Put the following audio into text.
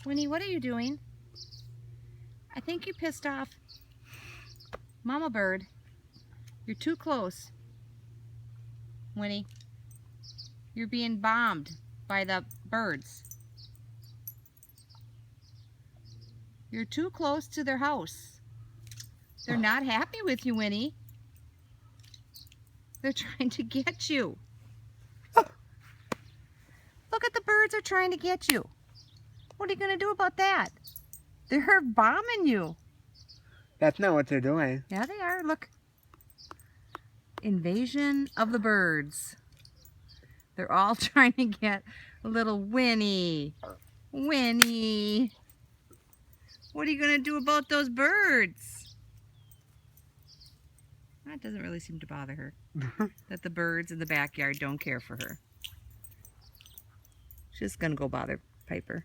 Winnie, what are you doing? I think you pissed off Mama Bird. You're too close. Winnie, you're being bombed by the birds. You're too close to their house. They're not happy with you, Winnie. They're trying to get you. Look at the birds are trying to get you. What are you going to do about that? They're bombing you. That's not what they're doing. Yeah, they are. Look. Invasion of the birds. They're all trying to get little Winnie. Winnie. What are you going to do about those birds? That doesn't really seem to bother her. That the birds in the backyard don't care for her. She's going to go bother Piper.